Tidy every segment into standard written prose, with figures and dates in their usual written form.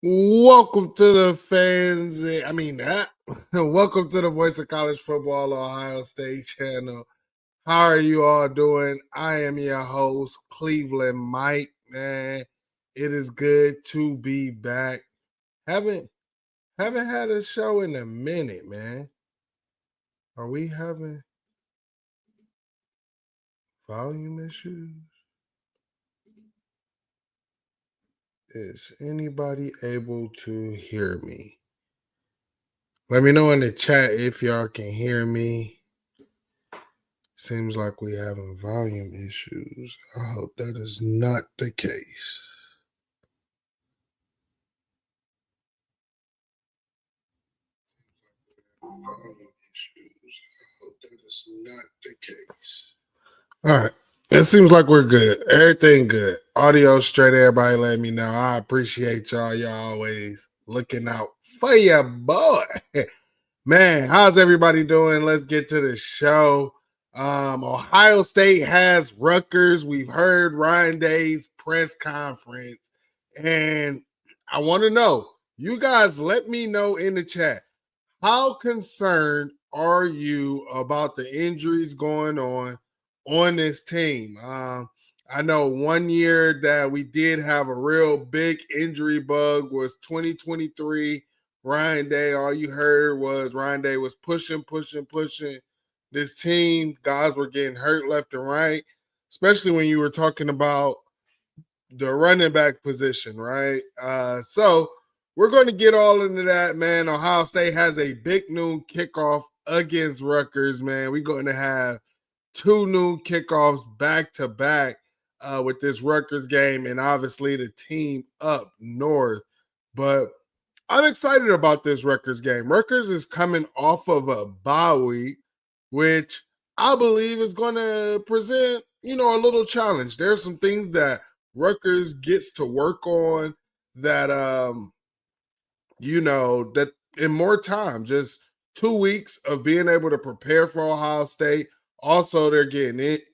Welcome to the fans. Welcome to the Voice of College Football Ohio State channel. How are you all doing? I am your host, Cleveland Mike. Man, it is good to be back. Haven't had a show in a minute, man. Are we having volume issues? Is anybody able to hear me? Let me know in the chat if y'all can hear me. Seems like we having volume issues. I hope that is not the case. Volume issues. I hope that is not the case. All right. It seems like we're good. Everything good. Audio straight. Everybody let me know. I appreciate y'all. Y'all always looking out for your boy. Man, how's everybody doing? Let's get to the show. Ohio State has Rutgers. We've heard Ryan Day's press conference, and I want to know, you guys let me know in the chat, how concerned are you about the injuries going on this team? I know 1 year that we did have a real big injury bug was 2023. Ryan Day, all you heard was Ryan Day was pushing this team. Guys were getting hurt left and right, especially when you were talking about the running back position, right? So we're going to get all into that, man. Ohio State has a big noon kickoff against Rutgers, man. We're going to have 2 noon kickoffs back to back with this Rutgers game, and obviously the team up north. But I'm excited about this Rutgers game. Rutgers is coming off of a bye week, which I believe is going to present, a little challenge. There's some things that Rutgers gets to work on that, that in more time, just 2 weeks of being able to prepare for Ohio State. Also, they're getting it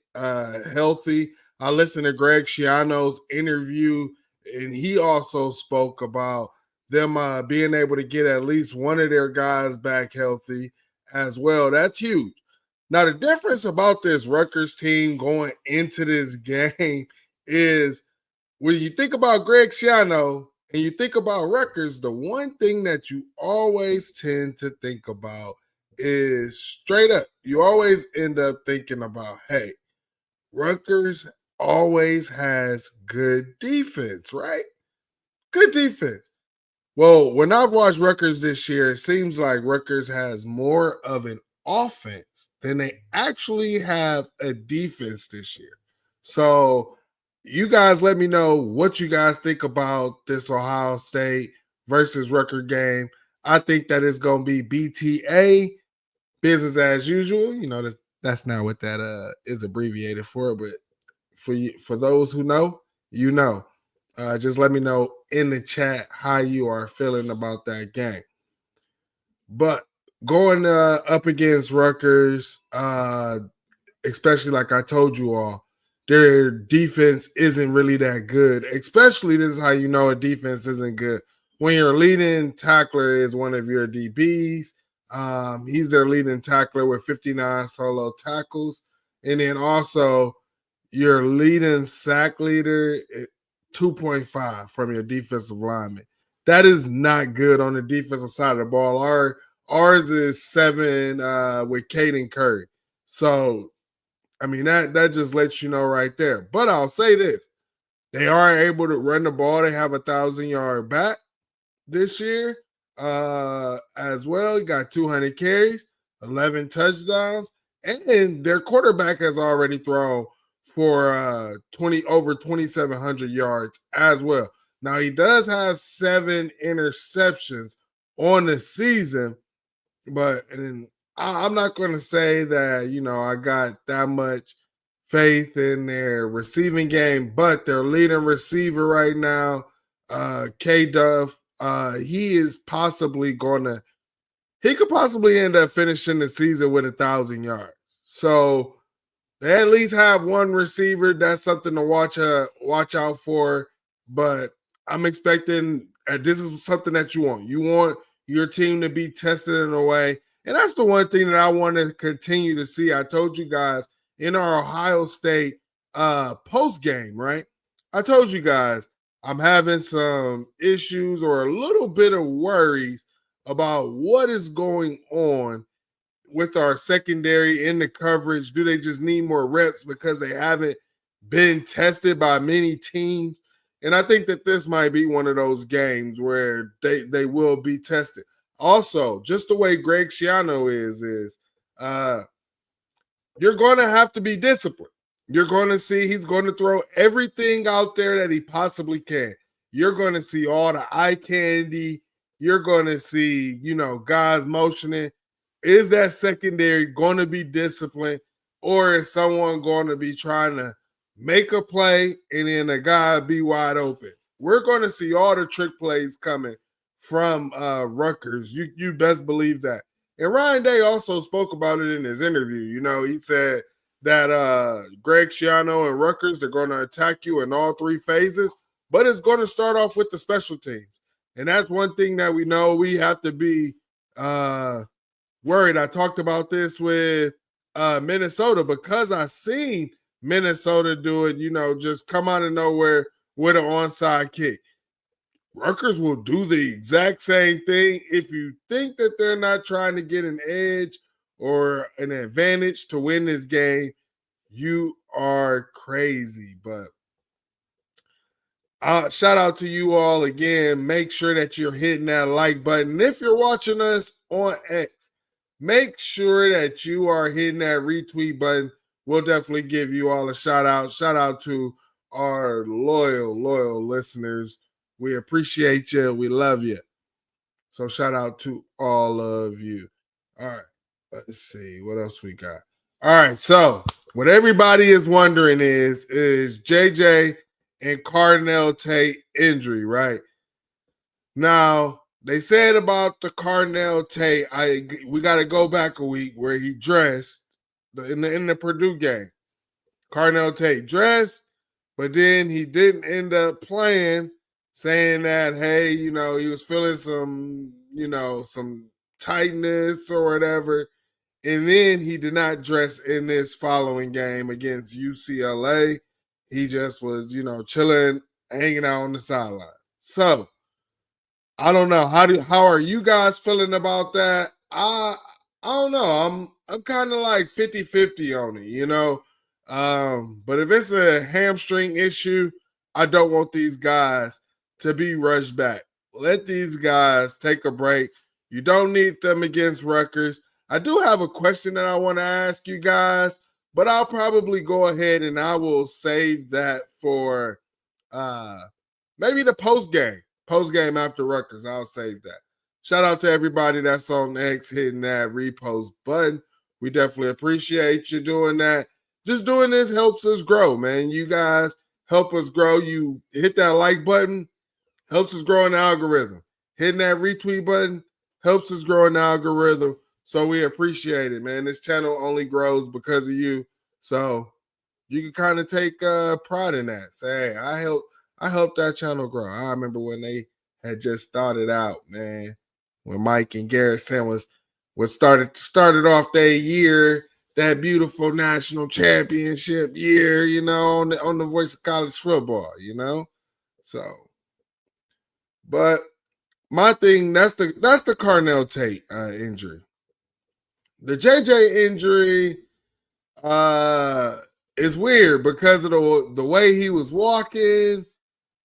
healthy. I listened to Greg Schiano's interview, and he also spoke about them being able to get at least one of their guys back healthy as well. That's huge. Now, the difference about this Rutgers team going into this game is when you think about Greg Schiano and you think about Rutgers, the one thing that you always tend to think about is straight up. You always end up thinking about, hey, Rutgers always has good defense, right? Good defense. Well, when I've watched Rutgers this year, it seems like Rutgers has more of an offense than they actually have a defense this year. So you guys let me know what you guys think about this Ohio State versus Rutgers game. I think that it's going to be BTA, business as usual. That's not what that is abbreviated for, but for those who know, just let me know in the chat how you are feeling about that game. But going up against Rutgers, especially like I told you all, their defense isn't really that good. Especially, this is how you know a defense isn't good. When your leading tackler is one of your DBs, he's their leading tackler with 59 solo tackles. And then also your leading sack leader, 2.5 from your defensive lineman. That is not good on the defensive side of the ball. Ours is 7 with Caden Curry. So, that just lets you know right there. But I'll say this. They are able to run the ball. They have 1,000-yard back this year as well. You got 200 carries, 11 touchdowns, and their quarterback has already thrown for over 2,700 yards as well. Now, he does have 7 interceptions on the season, but I'm not going to say that, I got that much faith in their receiving game, but their leading receiver right now, K Duff, he could possibly end up finishing the season with 1,000 yards. So they at least have one receiver. That's something to watch out for. But I'm expecting this is something that you want. You want your team to be tested in a way. And that's the one thing that I want to continue to see. I told you guys in our Ohio State post game, right? I told you guys I'm having some issues or a little bit of worries about what is going on with our secondary in the coverage. Do they just need more reps because they haven't been tested by many teams? And I think that this might be one of those games where they will be tested. Also, just the way Greg Schiano is you're going to have to be disciplined. You're going to see he's going to throw everything out there that he possibly can. You're going to see all the eye candy. You're going to see, guys motioning. Is that secondary going to be disciplined, or is someone going to be trying to make a play and then a guy be wide open? We're going to see all the trick plays coming from Rutgers. You best believe that. And Ryan Day also spoke about it in his interview. He said that Greg Schiano and Rutgers, they're going to attack you in all three phases, but it's going to start off with the special teams. And that's one thing that we know we have to be worried. I talked about this with Minnesota because I seen Minnesota do it, just come out of nowhere with an onside kick. Rutgers will do the exact same thing. If you think that they're not trying to get an edge or an advantage to win this game, you are crazy. But shout out to you all again. Make sure that you're hitting that like button. If you're watching us on X, make sure that you are hitting that retweet button. We'll definitely give you all a shout out. Shout out to our loyal listeners. We appreciate you. We love you. So shout out to all of you. All right. Let's see. What else we got? All right. So what everybody is wondering is JJ and Carnell Tate injury, right? Now, they said about the Carnell Tate, we got to go back a week where he dressed in the Purdue game. Carnell Tate dressed, but then he didn't end up playing, saying that, hey, he was feeling some tightness or whatever. And then he did not dress in this following game against UCLA. He just was, chilling, hanging out on the sideline. So, I don't know. How are you guys feeling about that? I don't know. I'm kind of like 50-50 on it, But if it's a hamstring issue, I don't want these guys to be rushed back. Let these guys take a break. You don't need them against Rutgers. I do have a question that I want to ask you guys, but I'll probably go ahead and I will save that for maybe the post game after Rutgers. I'll save that. Shout out to everybody that's on X hitting that repost button. We definitely appreciate you doing that. Just doing this helps us grow, man. You guys help us grow. You hit that like button, helps us grow in the algorithm. Hitting that retweet button helps us grow in the algorithm. So we appreciate it, man. This channel only grows because of you. So you can kind of take pride in that. Say, hey, I helped that channel grow. I remember when they had just started out, man. When Mike and Garrison was started off their year, that beautiful national championship year, on the voice of college football, So, but my thing, that's the Carnell Tate injury. The JJ injury is weird because of the way he was walking.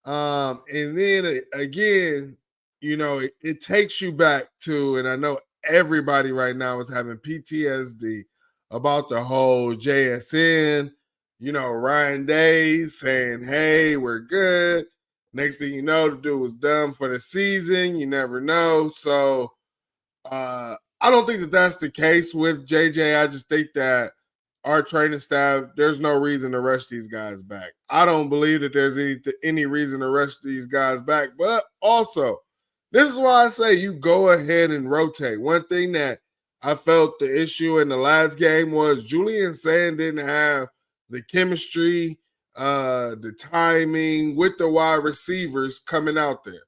And then again, it takes you back to, and I know everybody right now is having PTSD about the whole JSN, Ryan Day saying, hey, we're good. Next thing you know, the dude was done for the season. You never know. So I don't think that that's the case with JJ. I just think that our training staff, there's no reason to rush these guys back. I don't believe that there's any reason to rush these guys back. But also, this is why I say you go ahead and rotate. One thing that I felt the issue in the last game was Julian Sand didn't have the chemistry, the timing with the wide receivers coming out there.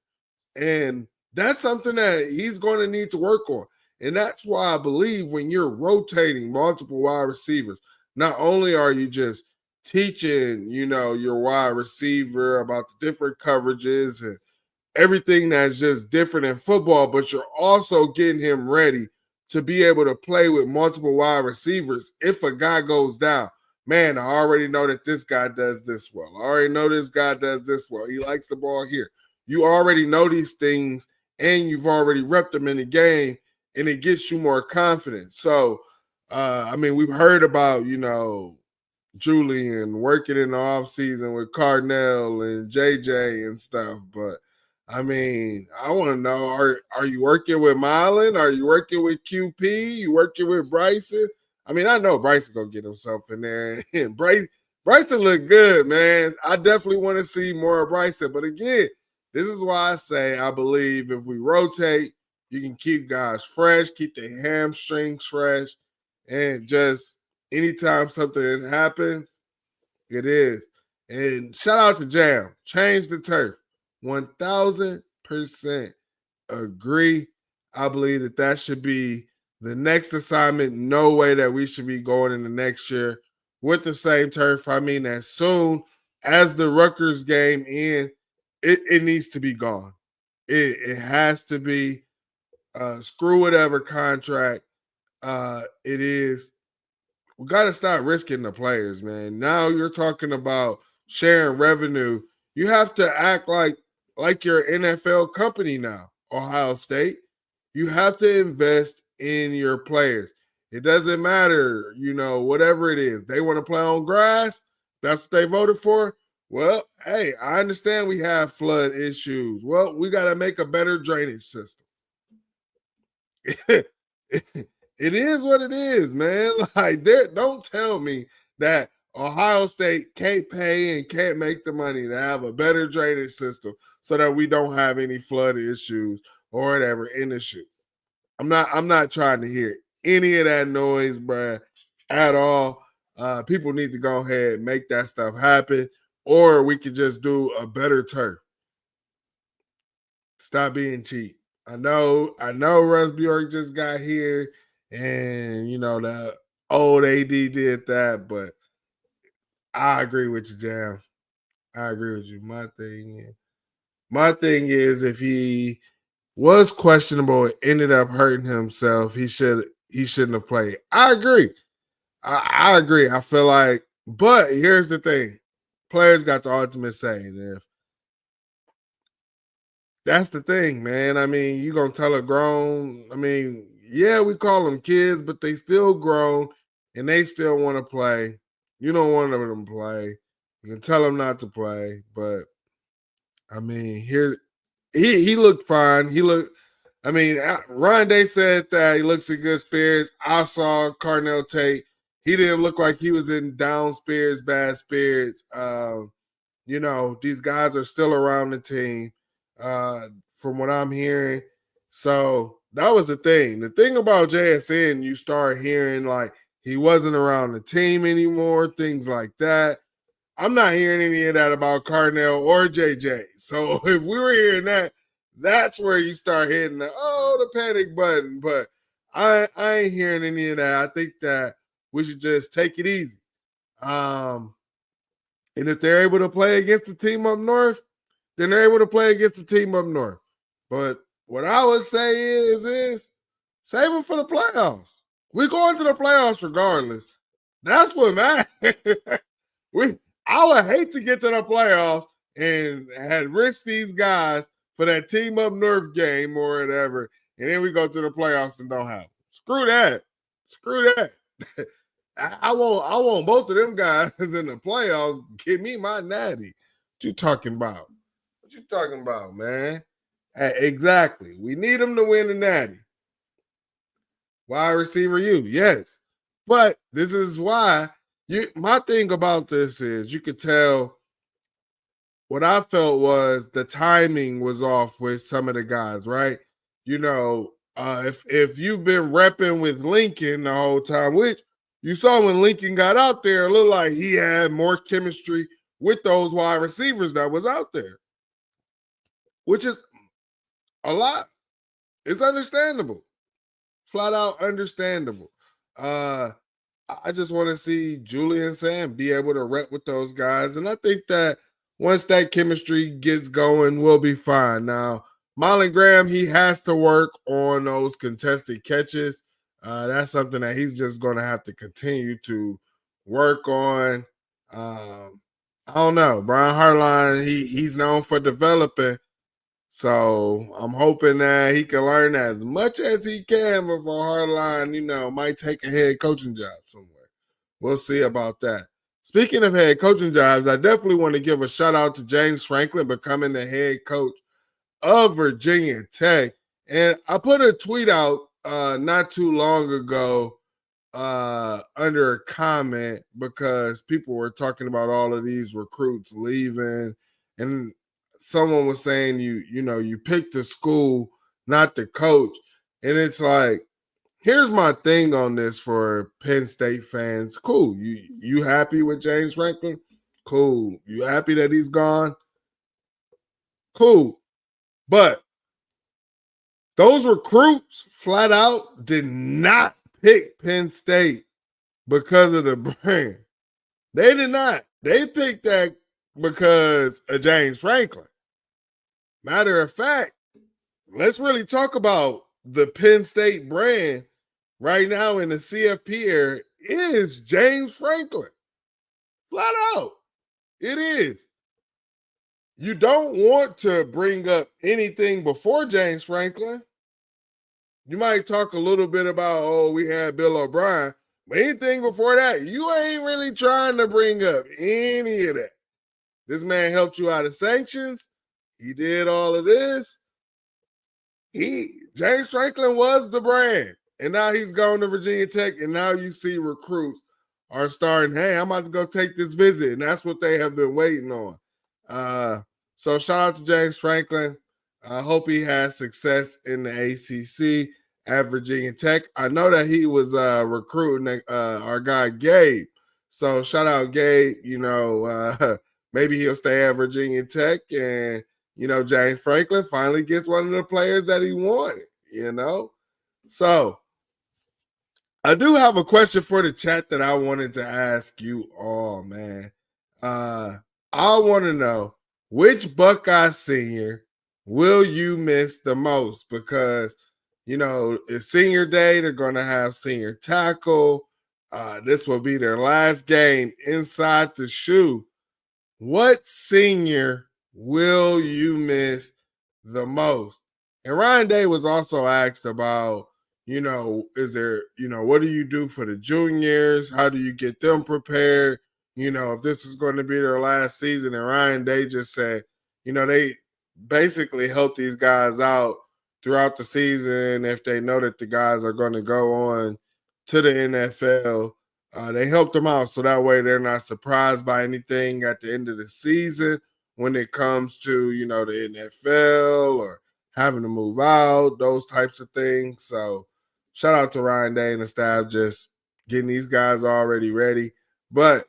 And that's something that he's going to need to work on. And that's why I believe when you're rotating multiple wide receivers, not only are you just teaching, your wide receiver about the different coverages and everything that's just different in football, but you're also getting him ready to be able to play with multiple wide receivers if a guy goes down. Man, I already know that this guy does this well. I already know this guy does this well. He likes the ball here. You already know these things and you've already repped them in the game, and it gets you more confidence. So, we've heard about, Julian working in the offseason with Cardinell and JJ and stuff, but I want to know, are you working with Mylan? Are you working with QP? You working with Bryson? I know Bryson gonna get himself in there, and Bryson look good, man. I definitely want to see more of Bryson. But again, this is why I say I believe if we rotate, you can keep guys fresh, keep their hamstrings fresh, and just anytime something happens, it is. And shout out to Jam. Change the turf. 1000% agree. I believe that should be the next assignment. No way that we should be going in the next year with the same turf. As soon as the Rutgers game in, it needs to be gone. It has to be. Screw whatever contract it is. We got to start risking the players, man. Now you're talking about sharing revenue. You have to act like your NFL company now, Ohio State. You have to invest in your players. It doesn't matter, whatever it is. They want to play on grass. That's what they voted for. Well, hey, I understand we have flood issues. Well, we got to make a better drainage system. It is what it is, man. Like, don't tell me that Ohio State can't pay and can't make the money to have a better drainage system so that we don't have any flood issues or whatever in the shoe. I'm not trying to hear any of that noise, bruh, at all. People need to go ahead and make that stuff happen, or we could just do a better turf. Stop being cheap. I know Russ Bjork just got here, and the old AD did that, but I agree with you, Jam. I agree with you. My thing is if he was questionable and ended up hurting himself, he shouldn't have played. I agree. I agree. I feel like, but here's the thing: players got the ultimate say. And if that's the thing, man. You gonna tell a grown? Yeah, we call them kids, but they still grown and they still want to play. You don't want them to play. You can tell them not to play, but here he looked fine. He looked. Ryan Day said that he looks in good spirits. I saw Cardinell Tate. He didn't look like he was in down spirits, bad spirits. These guys are still around the team, from what I'm hearing. So that was the thing. The thing about JSN, you start hearing like he wasn't around the team anymore, things like that. I'm not hearing any of that about Cardinell or JJ. So if we were hearing that, that's where you start hitting the panic button. But I ain't hearing any of that. I think that we should just take it easy. And if they're able to play against the team up north, then they're able to play against the team up north. But what I would say is save them for the playoffs. We're going to the playoffs regardless. That's what matters. I would hate to get to the playoffs and had risked these guys for that team up north game or whatever, and then we go to the playoffs and don't have them. Screw that. Screw that. I want both of them guys in the playoffs. Give me my natty. What you talking about? What you talking about, man? Exactly. We need them to win the natty. Wide receiver, yes. But this is why my thing about this is you could tell what I felt was the timing was off with some of the guys, right? If you've been repping with Lincoln the whole time, which you saw when Lincoln got out there, it looked like he had more chemistry with those wide receivers that was out there, which is A lot. It's understandable. Flat out understandable. Uh I just want to see Julian Sam be able to rep with those guys. And I think that once that chemistry gets going, we'll be fine. Now, Marlon Graham, he has to work on those contested catches. That's something that he's just going to have to continue to work on. I don't know. Brian Hartline, he's known for developing. So I'm hoping that he can learn as much as he can before Hardline, might take a head coaching job somewhere. We'll see about that. Speaking of head coaching jobs, I definitely want to give a shout out to James Franklin becoming the head coach of Virginia Tech. And I put a tweet out not too long ago under a comment because people were talking about all of these recruits leaving, and someone was saying you picked the school, not the coach. And it's like, here's my thing on this for Penn State fans. Cool. You happy with James Franklin? Cool. You happy that he's gone? Cool. But those recruits flat out did not pick Penn State because of the brand. They did not. They picked that because of James Franklin. Matter of fact, let's really talk about the Penn State brand right now in the CFP era is James Franklin. Flat out. It is. You don't want to bring up anything before James Franklin. You might talk a little bit about, oh, we had Bill O'Brien, but anything before that, you ain't really trying to bring up any of that. This man helped you out of sanctions. He did all of this. James Franklin was the brand. And now he's going to Virginia Tech, and now you see recruits are starting, hey, I'm about to go take this visit. And that's what they have been waiting on. So shout out to James Franklin. I hope he has success in the ACC at Virginia Tech. I know that he was recruiting our guy Gabe. So shout out Gabe. Maybe he'll stay at Virginia Tech, and James Franklin finally gets one of the players that he wanted. So I do have a question for the chat that I wanted to ask you all, man. I want to know, which Buckeye senior will you miss the most? Because, it's senior day. They're going to have senior tackle. This will be their last game inside the shoe. What senior will you miss the most? And Ryan Day was also asked about, is there, what do you do for the juniors? How do you get them prepared? If this is going to be their last season. And Ryan Day just said, they basically help these guys out throughout the season. If they know that the guys are going to go on to the NFL, they help them out so that way they're not surprised by anything at the end of the season when it comes to, the NFL or having to move out, those types of things. So shout out to Ryan Day and the staff just getting these guys already ready. But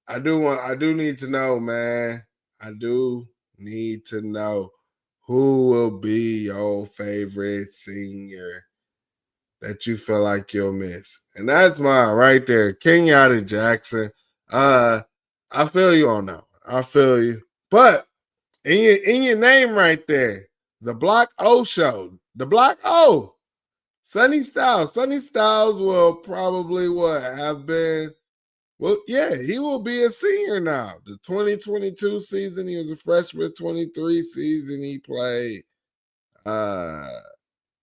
I do need to know, man. I do need to know who will be your favorite senior that you feel like you'll miss. And that's mine right there. Kenyatta Jackson. I feel you on that one. I feel you. But in your name right there, the Block O show. The Block O. Sonny Styles. Sonny Styles will probably have been. Well, yeah, he will be a senior now. The 2022 season, he was a freshman. 23 season, he played.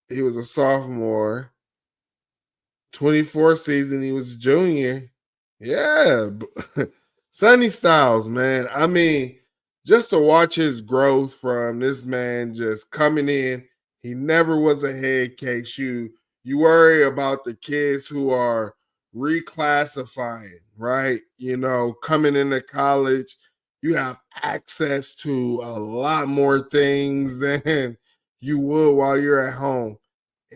He was a sophomore. 24 season, he was a junior. Yeah. Sonny Styles, man. I mean, just to watch his growth from this man just coming in. He never was a head case. You worry about the kids who are reclassifying, right? Coming into college, you have access to a lot more things than you would while you're at home.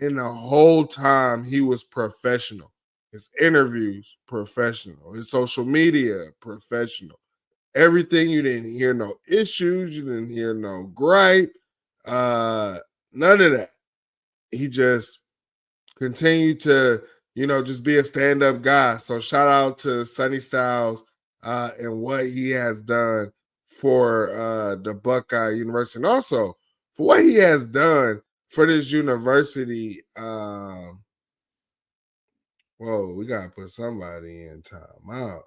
And the whole time he was professional. His interviews, professional. His social media, professional. Everything, you didn't hear no issues. You didn't hear no gripe. None of that. He just continued to, just be a stand-up guy. So shout out to Sonny Styles and what he has done for the Buckeye University. And also for what he has done for this university. Whoa, we gotta put somebody in timeout.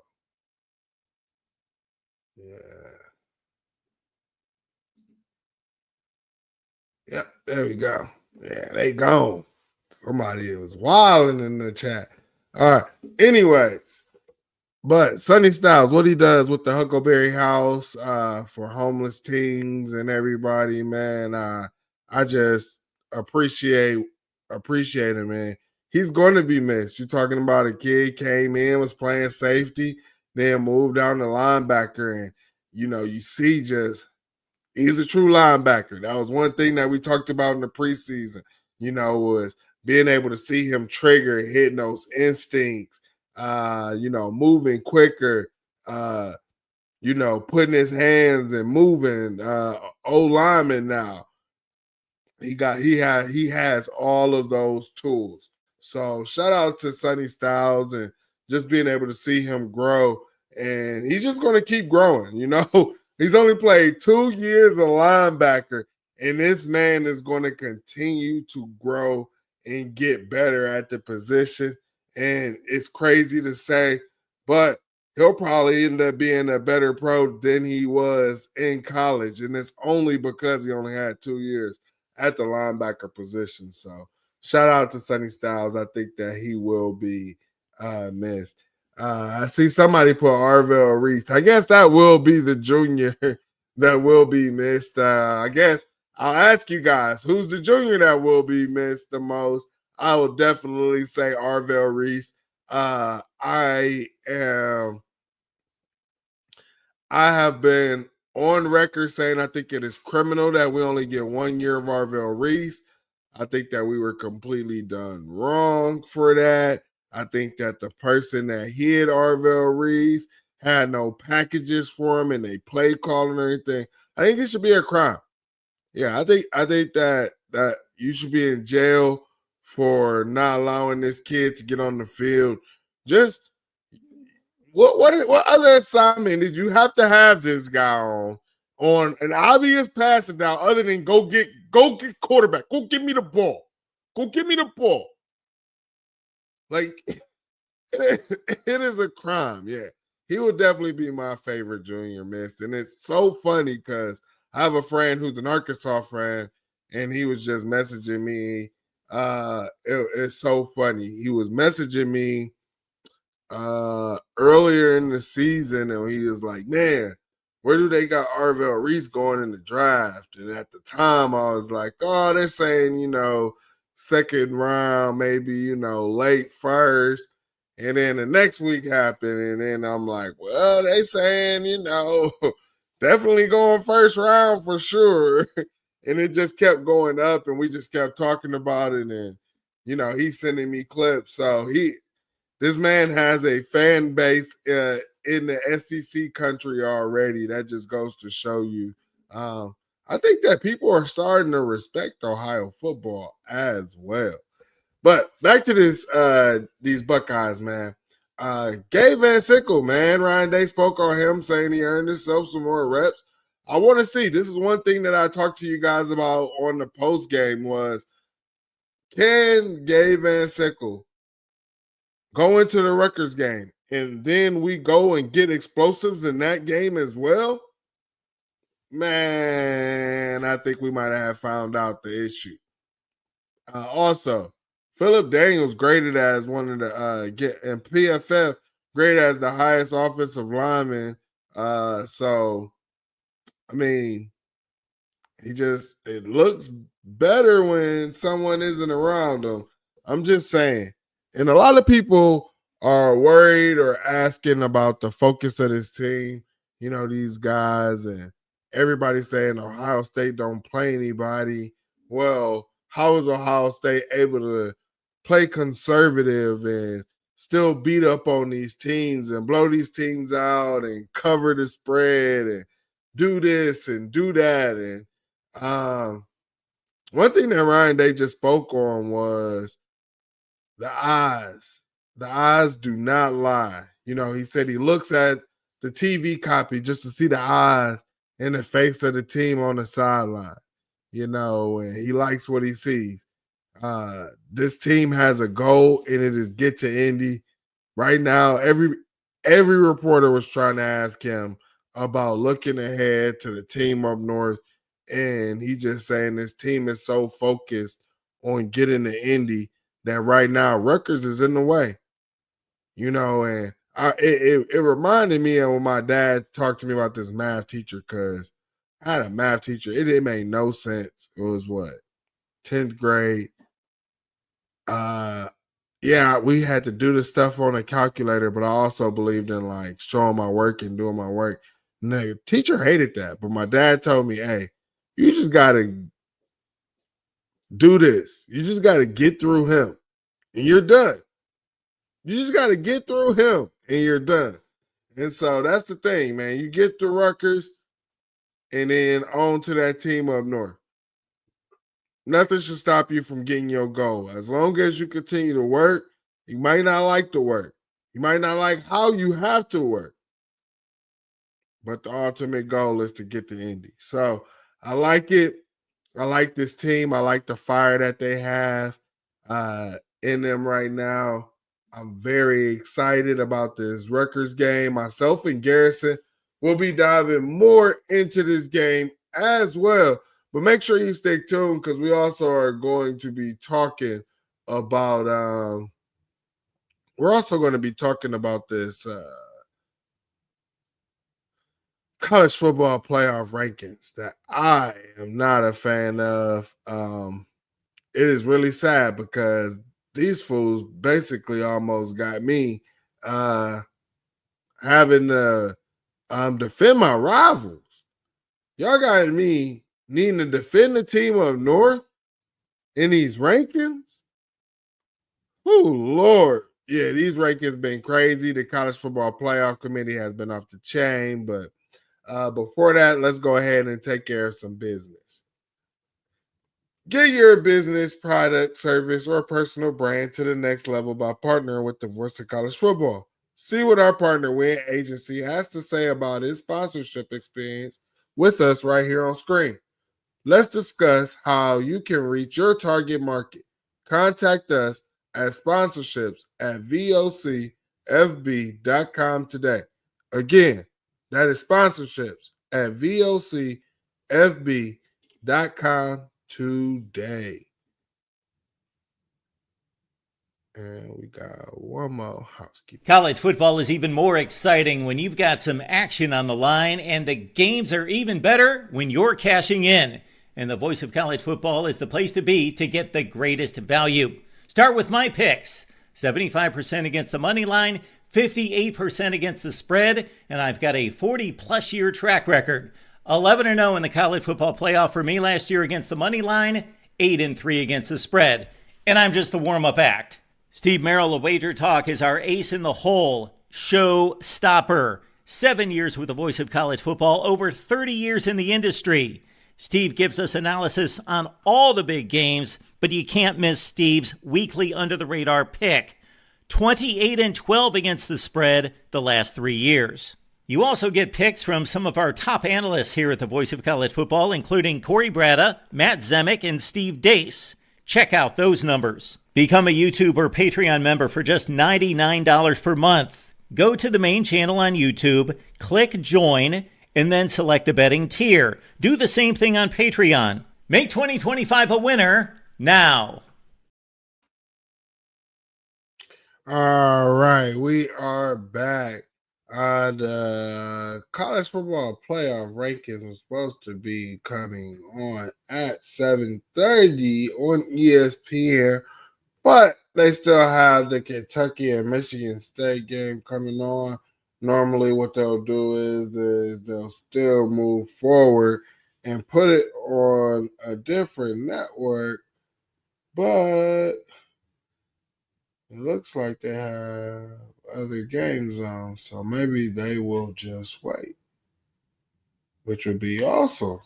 Yeah. Yep, there we go. Yeah, they gone. Somebody was wilding in the chat. All right. Anyways, but Sonny Styles, what he does with the Huckleberry House for homeless teens and everybody, man, I just appreciate him, man. He's going to be missed. You're talking about a kid came in, was playing safety, then moved down to linebacker, and you see just he's a true linebacker. That was one thing that we talked about in the preseason, was being able to see him trigger, hitting those instincts, moving quicker, putting his hands and moving. Old lineman now. He has all of those tools. So shout out to Sonny Styles and just being able to see him grow. And he's just going to keep growing. He's only played 2 years of linebacker, and this man is going to continue to grow and get better at the position. And it's crazy to say, but he'll probably end up being a better pro than he was in college. And it's only because he only had 2 years at the linebacker position. So shout out to Sonny Styles. I think that he will be missed. I see somebody put Arvell Reese. I guess that will be the junior that will be missed. I guess I'll ask you guys, who's the junior that will be missed the most? I will definitely say Arvell Reese. I have been on record saying I think it is criminal that we only get 1 year of Arvell Reese. I think that we were completely done wrong for that. I think that the person that hid Arvell Reese had no packages for him and they play calling or anything. I think it should be a crime. Yeah, I think that you should be in jail for not allowing this kid to get on the field. Just what other assignment did you have to have this guy on an obvious passing down other than go get quarterback, go give me the ball, go give me the ball? Like it is a crime. Yeah, he would definitely be my favorite junior missed, and it's so funny because I have a friend who's an Arkansas friend, and he was just messaging me. It's so funny. He was messaging me earlier in the season, and he was like, man, where do they got Arvell Reese going in the draft? And at the time I was like, oh, they're saying, second round, maybe, late first. And then the next week happened, and then I'm like, well, they saying, definitely going first round for sure. And it just kept going up, and we just kept talking about it, and he's sending me clips. So this man has a fan base in the SEC country already. That just goes to show you. I think that people are starting to respect Ohio football as well. But back to these Buckeyes, man. Gabe Van Sickle, man. Ryan Day spoke on him, saying he earned himself some more reps. I want to see. This is one thing that I talked to you guys about on the post game was, can Gabe Van Sickle go into the Rutgers game and then we go and get explosives in that game as well? Man, I think we might have found out the issue. Also, Philip Daniels graded as one of the and PFF graded as the highest offensive lineman. So I mean, it looks better when someone isn't around him. I'm just saying. And a lot of people are worried or asking about the focus of this team. These guys and everybody saying Ohio State don't play anybody. Well, how is Ohio State able to play conservative and still beat up on these teams and blow these teams out and cover the spread and do this and do that? And One thing that Ryan Day just spoke on was the eyes. The eyes do not lie. He said he looks at the TV copy just to see the eyes and the face of the team on the sideline. And he likes what he sees. This team has a goal, and it is get to Indy. Right now, every reporter was trying to ask him about looking ahead to the team up north, and he just saying this team is so focused on getting to Indy that right now Rutgers is in the way. And it reminded me of when my dad talked to me about this math teacher, because I had a math teacher. It made no sense. It was what, 10th grade. Yeah, we had to do the stuff on a calculator, but I also believed in like showing my work and doing my work. And the teacher hated that, but my dad told me, "Hey, you just gotta do this. You just gotta get through him, and you're done. You just gotta get through him, and you're done." And so that's the thing, man. You get through Rutgers, and then on to that team up north. Nothing should stop you from getting your goal. As long as you continue to work, you might not like the work. You might not like how you have to work. But the ultimate goal is to get to Indy. So I like it. I like this team. I like the fire that they have in them right now. I'm very excited about this Rutgers game. Myself and Garrison will be diving more into this game as well. But make sure you stay tuned, because we also are going to be talking about this college football playoff rankings that I am not a fan of. It is really sad because these fools basically almost got me having to defend my rivals. Y'all got me needing to defend the team up north in these rankings. Oh, Lord. Yeah, these rankings been crazy. The College Football Playoff Committee has been off the chain. But before that, let's go ahead and take care of some business. Get your business, product, service, or personal brand to the next level by partnering with the Voice of College Football. See what our partner Win Agency has to say about his sponsorship experience with us right here on screen. Let's discuss how you can reach your target market. Contact us at sponsorships@vocfb.com today. Again, that is sponsorships@vocfb.com today. And we got one more housekeeping. College football is even more exciting when you've got some action on the line, and the games are even better when you're cashing in. And the Voice of College Football is the place to be to get the greatest value. Start with my picks. 75% against the money line, 58% against the spread, and I've got a 40-plus year track record. 11-0 in the college football playoff for me last year against the money line, 8-3 against the spread. And I'm just the warm-up act. Steve Merrill of Wager Talk is our ace in the hole, show stopper. 7 years with the Voice of College Football, over 30 years in the industry. Steve gives us analysis on all the big games, but you can't miss Steve's weekly under-the-radar pick. 28-12 against the spread the last 3 years. You also get picks from some of our top analysts here at the Voice of College Football, including Corey Bratta, Matt Zemek, and Steve Dace. Check out those numbers. Become a YouTube or Patreon member for just $99 per month. Go to the main channel on YouTube, click join, and then select a betting tier. Do the same thing on Patreon. Make 2025 a winner now. All right, we are back. The college football playoff rankings was supposed to be coming on at 7:30 on ESPN, but they still have the Kentucky and Michigan State game coming on. Normally what they'll do is they'll still move forward and put it on a different network, but it looks like they have other games on, so maybe they will just wait, which would be awesome.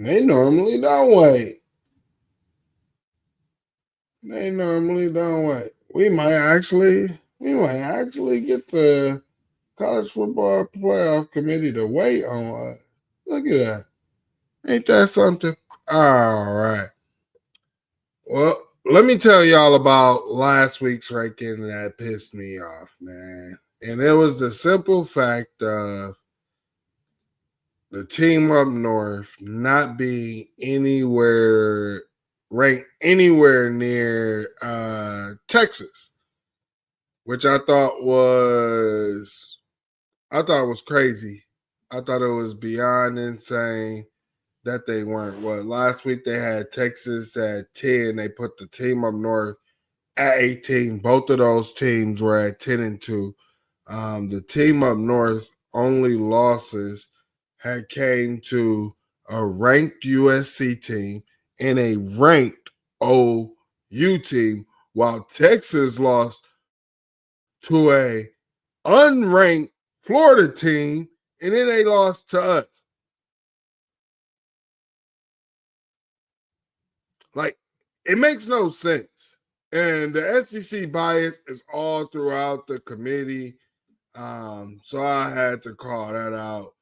They normally don't wait. They normally don't wait. We might actually get the college football playoff committee to wait on us. Look at that. Ain't that something? All right. Well, let me tell y'all about last week's ranking that pissed me off, man. And it was the simple fact of the team up north not being anywhere ranked anywhere near Texas, which I thought was crazy. I thought it was beyond insane that they weren't. What last week they had Texas at 10. They put the team up north at 18. Both of those teams were at 10-2. The team up north only losses had came to a ranked USC team and a ranked OU team, while Texas lost to a unranked Florida team, and then they lost to us. Like, it makes no sense. And the SEC bias is all throughout the committee. So I had to call that out.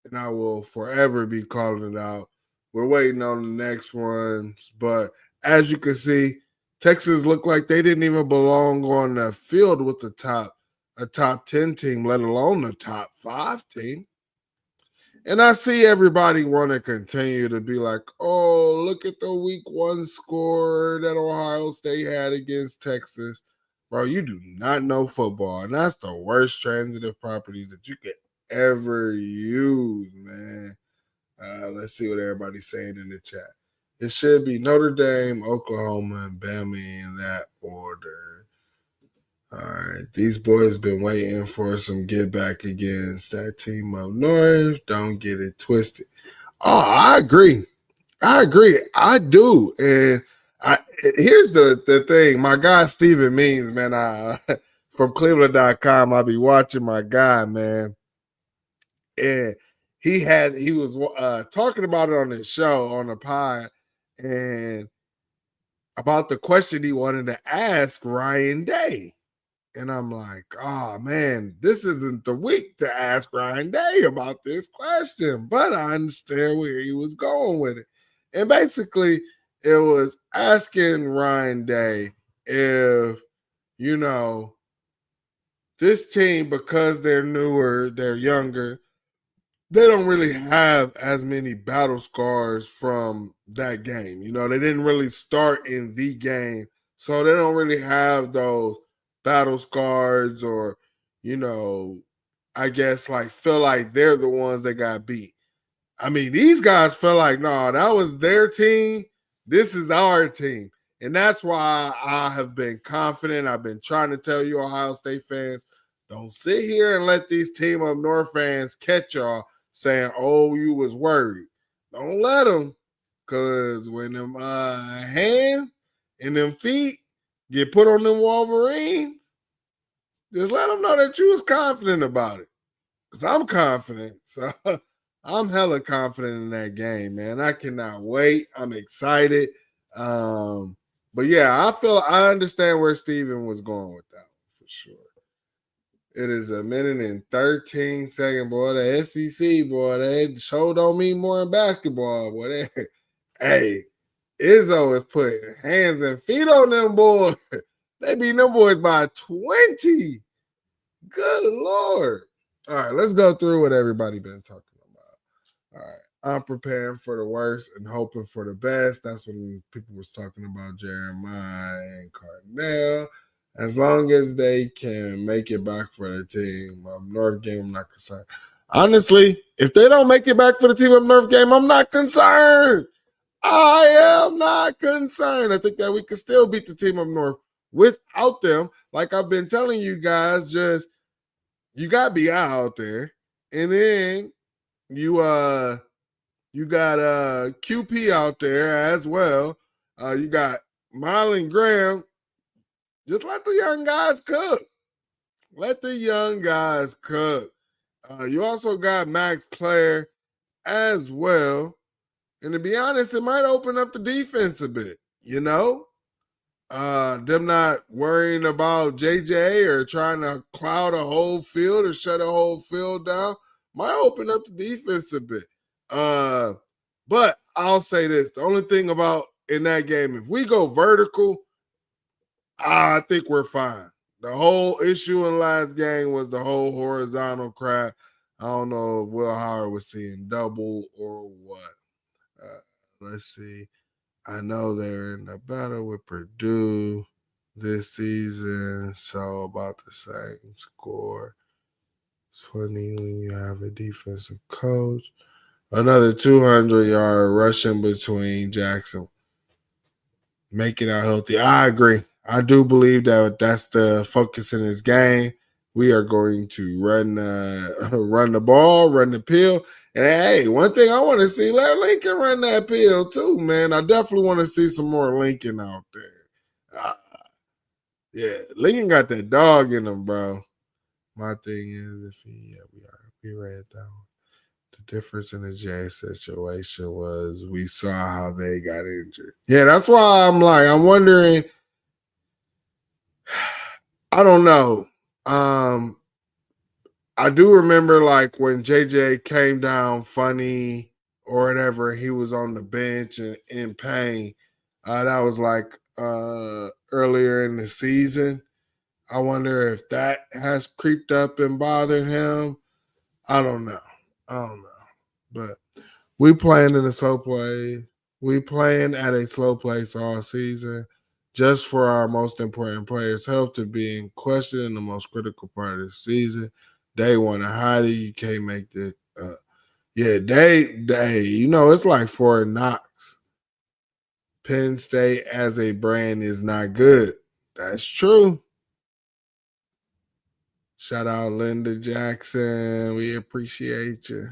And I will forever be calling it out. We're waiting on the next ones. But as you can see, Texas looked like they didn't even belong on the field with a top 10 team, let alone a top 5 team. And I see everybody want to continue to be like, oh, look at the week 1 score that Ohio State had against Texas. Bro, you do not know football. And that's the worst transitive properties that you could ever use, man. Let's see what everybody's saying in the chat. It should be Notre Dame, Oklahoma, and Bama in that order. All right, these boys been waiting for some get back against that team up north. Don't get it twisted. Oh, I agree. I do. And here's the thing. My guy Steven Means, man, from Cleveland.com, I'll be watching my guy, man. And he was talking about it on his show on the pod and about the question he wanted to ask Ryan Day. And I'm like, oh man, this isn't the week to ask Ryan Day about this question, but I understand where he was going with it. And basically, it was asking Ryan Day if, this team, because they're newer, they're younger, they don't really have as many battle scars from that game. They didn't really start in the game, so they don't really have those battle scars or, I guess like feel like they're the ones that got beat. I mean, these guys feel like, no, that was their team. This is our team. And that's why I have been confident. I've been trying to tell you, Ohio State fans, don't sit here and let these team up north fans catch y'all saying, oh, you was worried. Don't let them, because when them hands and them feet get put on them Wolverines, just let them know that you was confident about it. Because I'm confident. So I'm hella confident in that game, man. I cannot wait. I'm excited. But yeah, I understand where Steven was going with that one for sure. It is a minute and 13 seconds, boy. The SEC, boy, they show don't mean more in basketball, boy. Hey, Izzo is putting hands and feet on them boys. They beat them boys by 20. Good Lord. All right, let's go through what everybody been talking about. All right. I'm preparing for the worst and hoping for the best. That's when people was talking about Jeremiah and Cardinal. As long as they can make it back for the team up north game, I'm not concerned. Honestly, if they don't make it back for the team up north game, I'm not concerned. I am not concerned. I think that we can still beat the team up north without them. Like I've been telling you guys, just you got to be out there. And then you got QP out there as well. You got Marlon Graham. Just let the young guys cook. Let the young guys cook. You also got Max Clare as well. And to be honest, it might open up the defense a bit, them not worrying about JJ or trying to cloud a whole field or shut a whole field down might open up the defense a bit. But I'll say this: the only thing about in that game, if we go vertical, I think we're fine. The whole issue in last game was the whole horizontal crap. I don't know if Will Howard was seeing double or what. Let's see. I know they're in the battle with Purdue this season, so about the same score. It's funny when you have a defensive coach. Another 200-yard rushing between Jackson. Make it out healthy. I agree. I do believe that that's the focus in this game. We are going to run the ball, run the pill. And hey, one thing I want to see, let Lincoln run that pill too, man. I definitely want to see some more Lincoln out there. Yeah, Lincoln got that dog in him, bro. My thing is, we read down. The difference in the Jay situation was we saw how they got injured. Yeah, that's why I'm wondering. I don't know. I do remember like when JJ came down funny or whatever, he was on the bench and in pain. That was like earlier in the season. I wonder if that has creeped up and bothered him. I don't know. But we playing in a slow play. We playing at a slow pace all season just for our most important players' health to be in question in the most critical part of the season. Day one of Heidi, you can't make this. It's like Fort Knox. Penn State as a brand is not good. That's true. Shout out Linda Jackson. We appreciate you.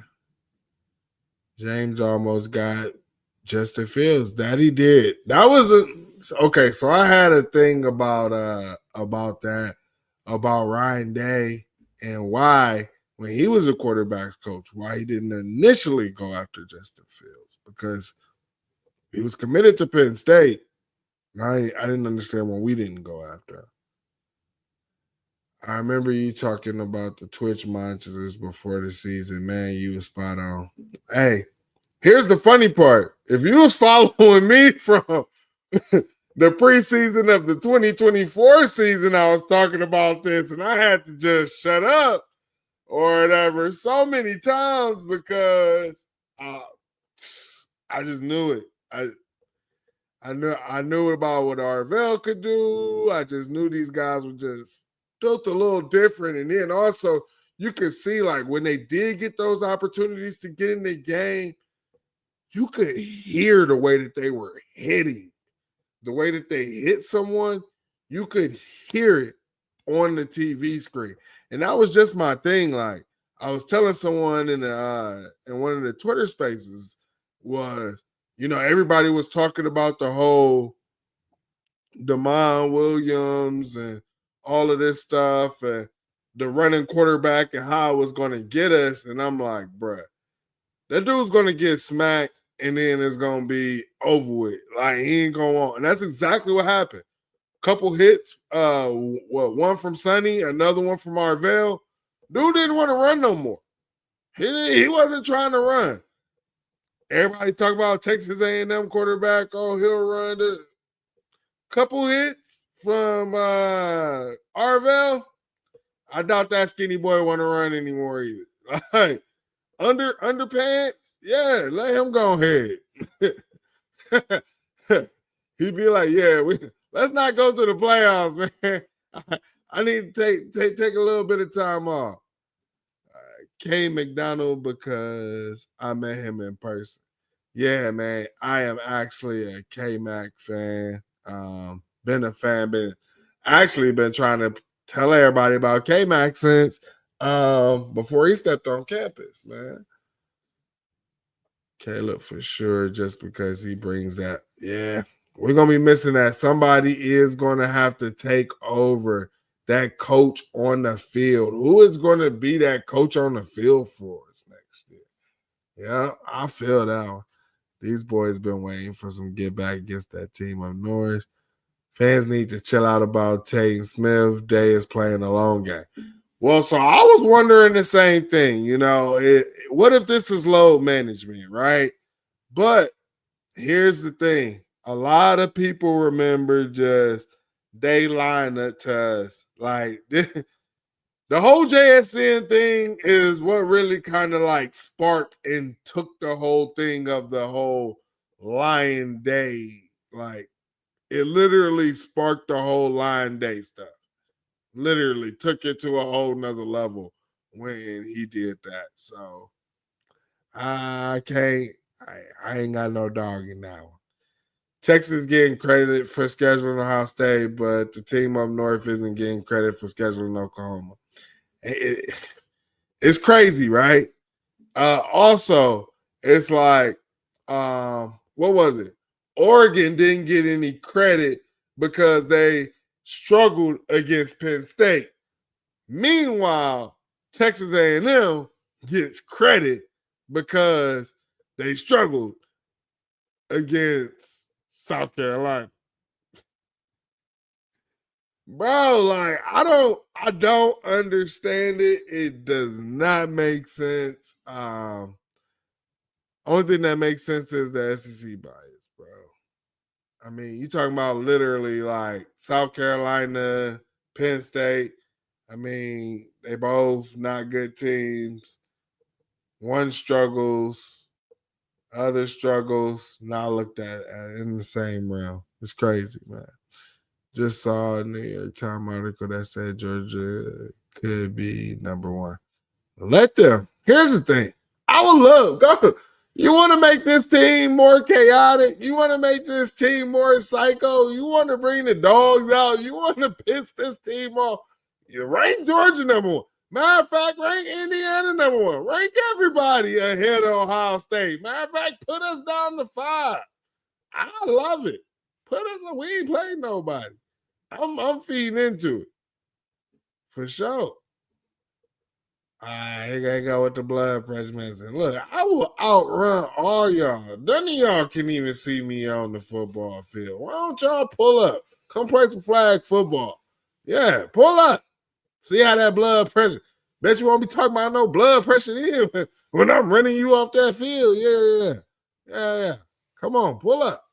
James almost got Justin Fields. That he did. That was okay. So I had a thing about that, about Ryan Day and why when he was a quarterback's coach, why he didn't initially go after Justin Fields, because he was committed to Penn State. I didn't understand why we didn't go after him. I remember you talking about the Twitch monsters before the season. Man, you was spot on. Hey, here's the funny part. If you was following me from the preseason of the 2024 season, I was talking about this, and I had to just shut up or whatever so many times because I just knew it. I knew about what Arvell could do. I just knew these guys were just built a little different. And then also you could see like when they did get those opportunities to get in the game, you could hear the way that they were hitting, the way that they hit someone. You could hear it on the TV screen. And that was just my thing. Like I was telling someone in one of the Twitter spaces was, everybody was talking about the whole Damon Williams and all of this stuff and the running quarterback and how it was going to get us. And I'm like, bruh, that dude's going to get smacked and then it's going to be over with. Like, he ain't going on. And that's exactly what happened. Couple hits, one from Sonny, another one from Arvell. Dude didn't want to run no more. He wasn't trying to run. Everybody talk about Texas A&M quarterback. Oh, he'll run. Couple hits from Arvell. I doubt that skinny boy want to run anymore either. Like underpants, yeah, let him go ahead. He'd be like, yeah, let's not go to the playoffs, man. I need to take a little bit of time off. K McDonald, because I met him in person. Yeah, man, I am actually a K Mac fan. Been a fan, been trying to tell everybody about K Mac since before he stepped on campus, man. Caleb for sure, just because he brings that. Yeah, we're gonna be missing that. Somebody is gonna have to take over that coach on the field. Who is going to be that coach on the field for us next year? Yeah, I feel that one. These boys been waiting for some get back against that team up north. Fans need to chill out about Tate Smith. Day is playing a long game. Well, so I was wondering the same thing. What if this is load management, right? But here's the thing. A lot of people remember just they line up to us. Like the whole JSN thing is what really kind of like sparked and took the whole thing of the whole Lion Day. Like it literally sparked the whole Lion Day stuff. Literally took it to a whole nother level when he did that. So I can't, I ain't got no dog in that one. Texas getting credit for scheduling Ohio State, but the team up north isn't getting credit for scheduling Oklahoma. It's crazy, right? Also, it's like, what was it? Oregon didn't get any credit because they struggled against Penn State. Meanwhile, Texas A&M gets credit because they struggled against South Carolina. Bro, like I don't understand it. It does not make sense. Only thing that makes sense is the SEC bias, bro. I mean, you talking about literally like South Carolina, Penn State. I mean, they both not good teams. One struggles, other struggles, not looked at in the same realm. It's crazy, man. Just saw a New York Times article that said Georgia could be number one. Let them. Here's the thing. I would love go. You want to make this team more chaotic? You want to make this team more psycho? You want to bring the dogs out? You want to piss this team off? You rank Georgia number one. Matter of fact, rank Indiana number one. Rank everybody ahead of Ohio State. Matter of fact, put us down to 5. I love it. Put us. We ain't playing nobody. I'm feeding into it for sure. Here I go with the blood pressure medicine. Look, I will outrun all y'all. None of y'all can even see me on the football field. Why don't y'all pull up? Come play some flag football. Yeah, pull up. See how that blood pressure. Bet you won't be talking about no blood pressure in when I'm running you off that field. Yeah. Come on, pull up.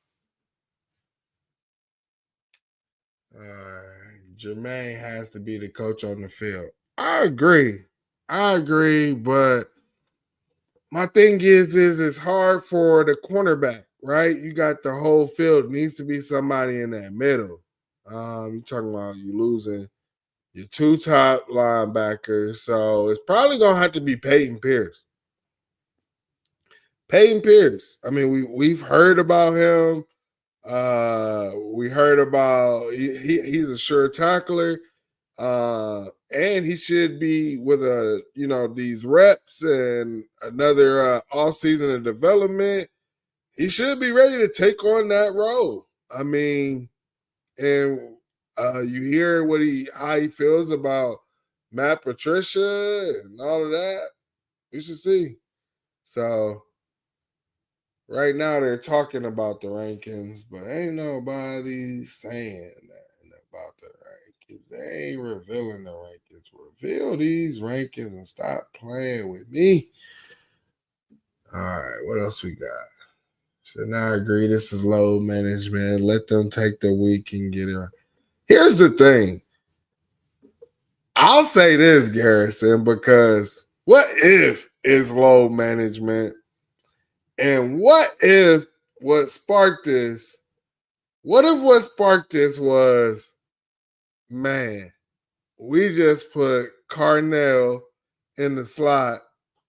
Jermaine has to be the coach on the field. I agree, but my thing is it's hard for the cornerback, right? You got the whole field. It needs to be somebody in that middle. You're talking about you losing your 2 top linebackers, so it's probably gonna have to be Peyton Pierce. Peyton Pierce. I mean, we've heard about him. We heard about he's a sure tackler. And he should be with these reps and another all season of development. He should be ready to take on that role. I mean, and you hear how he feels about Matt Patricia and all of that. You should see. So right now they're talking about the rankings, but ain't nobody saying that about the rankings. They ain't revealing the rankings. Reveal these rankings and stop playing with me. All right, what else we got? So now I agree this is load management. Let them take the week and get it. Here's the thing. I'll say this, Garrison, because what if it's load management? And what if what sparked this? What if what sparked this was, man, we just put Carnell in the slot,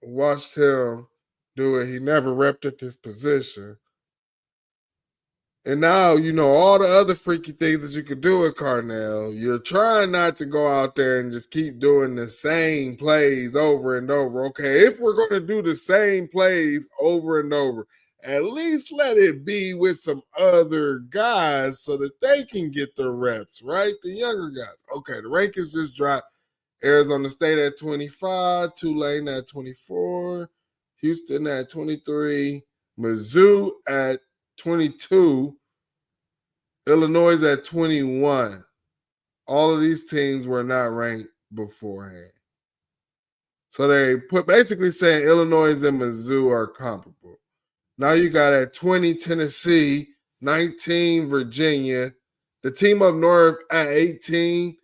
watched him do it. He never repped at this position. And now, all the other freaky things that you could do with Carnell. You're trying not to go out there and just keep doing the same plays over and over. Okay, if we're going to do the same plays over and over, at least let it be with some other guys so that they can get the reps, right? The younger guys. Okay, the rankings just dropped. Arizona State at 25, Tulane at 24, Houston at 23, Mizzou at 22, Illinois at 21. All of these teams were not ranked beforehand. So they put basically saying Illinois and Mizzou are comparable. Now you got at 20 Tennessee, 19 Virginia, the team up north at 18,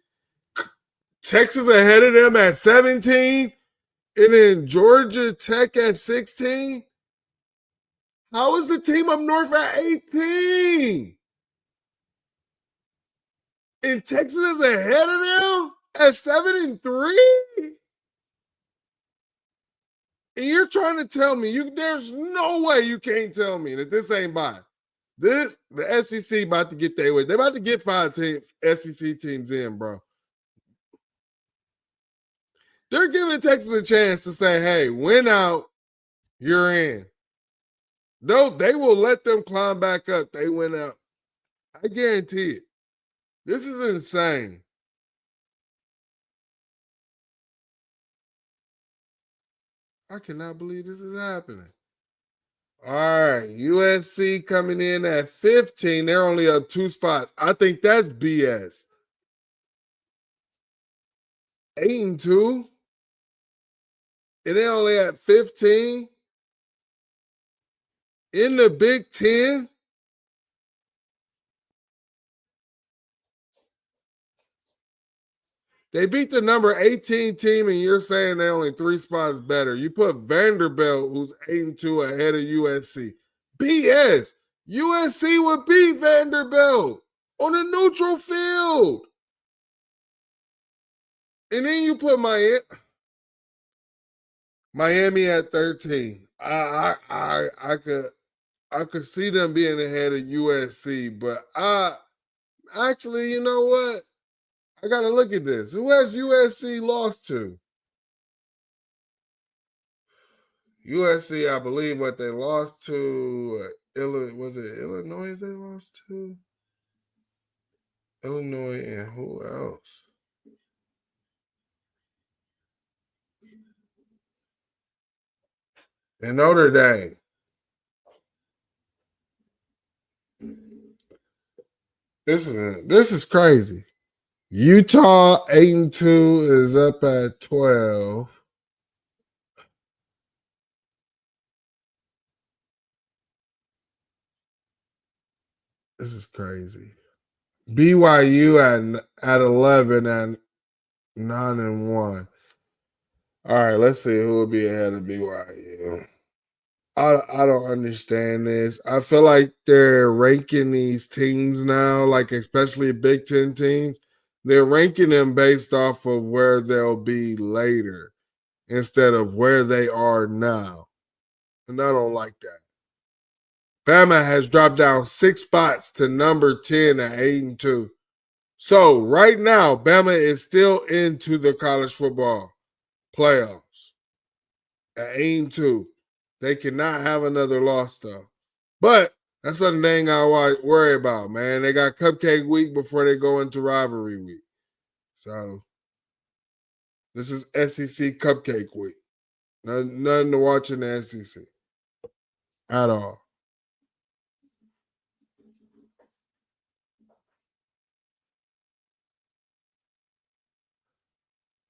Texas ahead of them at 17, and then Georgia Tech at 16. How is the team up north at 18? And Texas is ahead of them at 7-3? And you're trying to tell me there's no way you can't tell me that this ain't buying. The SEC about to get their way. They're about to get 5 SEC teams in, bro. They're giving Texas a chance to say, hey, win out, you're in. Though they will let them climb back up. They win out. I guarantee it. This is insane. I cannot believe this is happening. All right, USC coming in at 15. They're only up 2 spots. I think that's BS. 8-2. And they only at 15. In the Big Ten. They beat the number 18 team, and you're saying they're only 3 spots better. You put Vanderbilt, who's 8-2, ahead of USC. BS. USC would beat Vanderbilt on a neutral field. And then you put Miami at 13. I could see them being ahead of USC, but actually, you know what? I got to look at this. Who has USC lost to? USC, I believe what they lost to, was it Illinois they lost to? Illinois and who else? And Notre Dame. This is crazy. Utah 8-2 is up at 12. This is crazy. BYU at 11 and 9-1. All right, let's see who will be ahead of BYU. I don't understand this. I feel like they're ranking these teams now, like especially Big Ten teams. They're ranking them based off of where they'll be later instead of where they are now. And I don't like that. Bama has dropped down 6 spots to number 10 at 8-2. So right now, Bama is still into the college football playoffs at 8-2. They cannot have another loss though. But that's something they ain't gotta worry about, man. They got Cupcake Week before they go into rivalry week. So this is SEC Cupcake Week. Nothing to watch in the SEC at all.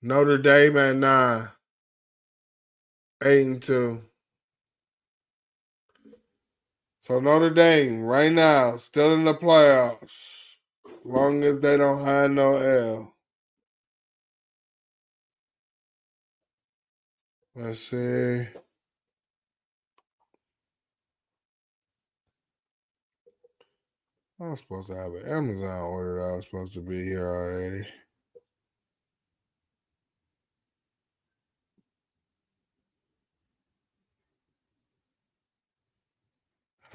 Notre Dame at 9, 8-2. So Notre Dame right now still in the playoffs, as long as they don't have no L. Let's see. I was supposed to have an Amazon order that was supposed to be here already.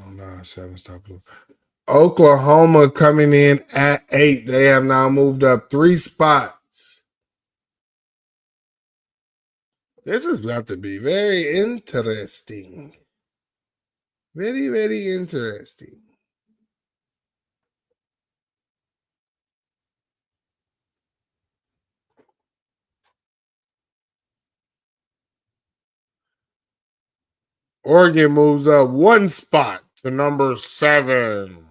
Oh no, 7 stop. Oklahoma coming in at 8. They have now moved up 3 spots. This is about to be very interesting. Very, very interesting. Oregon moves up one spot to number 7.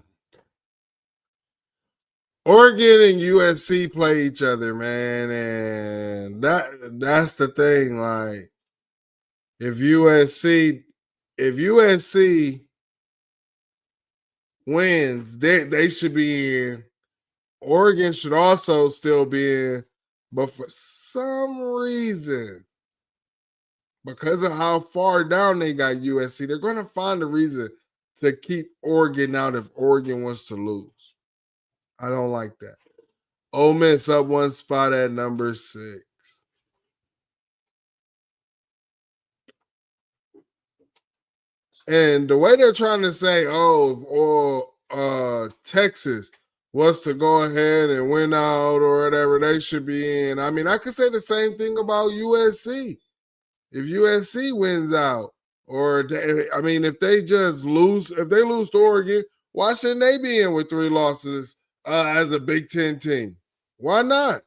Oregon and USC play each other, man, and that's the thing. Like, if USC wins, they should be in. Oregon should also still be in, but for some reason, because of how far down they got USC, they're going to find a reason to keep Oregon out if Oregon wants to lose. I don't like that. Ole Miss up one spot at number 6. And the way they're trying to say, Texas was to go ahead and win out or whatever, they should be in. I mean, I could say the same thing about USC. If USC wins out, if they just lose, if they lose to Oregon, why shouldn't they be in with 3 losses as a Big Ten team? Why not?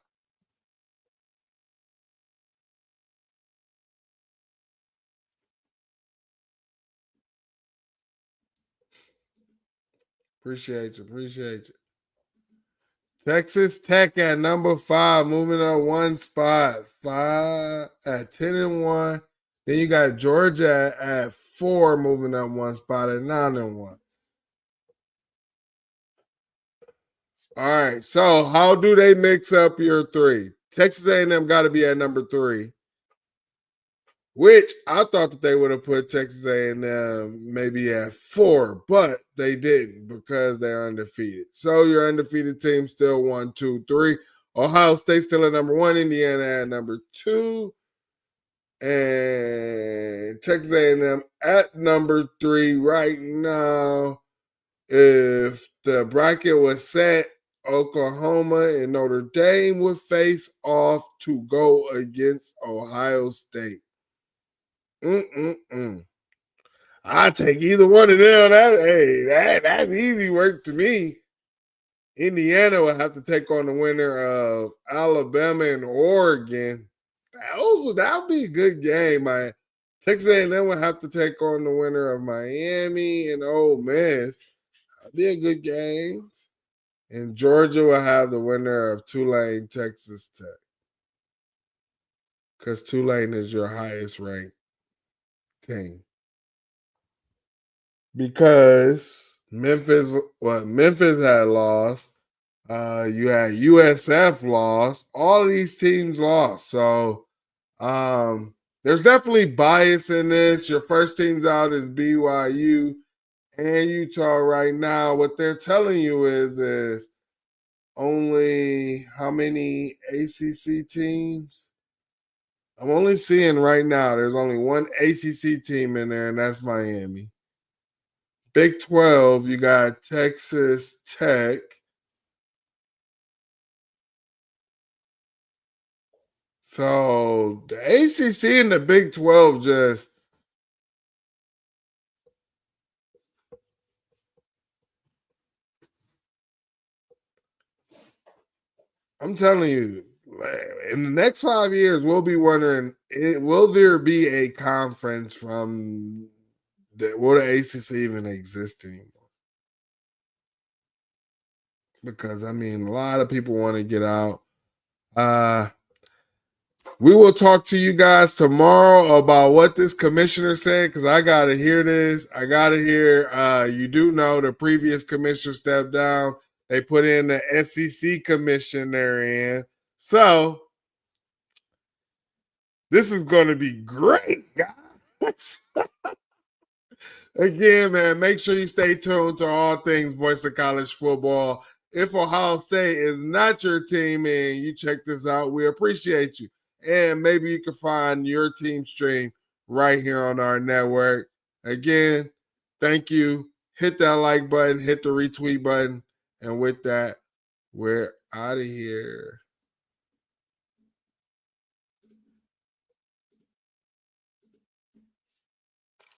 Appreciate you. Texas Tech at number 5, moving up one spot. 5 at 10-1. Then you got Georgia at 4, moving up one spot at 9-1. All right. So how do they mix up your 3? Texas A&M got to be at number 3, which I thought that they would have put Texas A&M maybe at 4, but they didn't because they're undefeated. So your undefeated team still 1, 2, 3. Ohio State still at number 1, Indiana at number 2, and Texas A&M at number 3 right now. If the bracket was set, Oklahoma and Notre Dame would face off to go against Ohio State. I take either one of them. That's easy work to me. Indiana will have to take on the winner of Alabama and Oregon. That would be a good game. Texas A&M will have to take on the winner of Miami and Ole Miss. That'd be a good game. And Georgia will have the winner of Tulane, Texas Tech. Because Tulane is your highest ranked team. Because Memphis had lost. You had USF lost. All of these teams lost. So there's definitely bias in this. Your first teams out is BYU and Utah right now. What they're telling you is only how many ACC teams? I'm only seeing right now there's only one ACC team in there, and that's Miami. Big 12, you got Texas Tech. So the ACC and the Big 12 just I'm telling you, in the next 5 years, we'll be wondering, will there be a conference will the ACC even exist anymore? Because, I mean, a lot of people want to get out. We will talk to you guys tomorrow about what this commissioner said, because I got to hear this. I got to hear, you do know the previous commissioner stepped down. They put in the SEC commissioner in. So this is going to be great, guys. Again, man, make sure you stay tuned to all things Voice of College Football. If Ohio State is not your team and you check this out, we appreciate you. And maybe you can find your team stream right here on our network. Again, thank you. Hit that like button, hit the retweet button. And with that, we're out of here.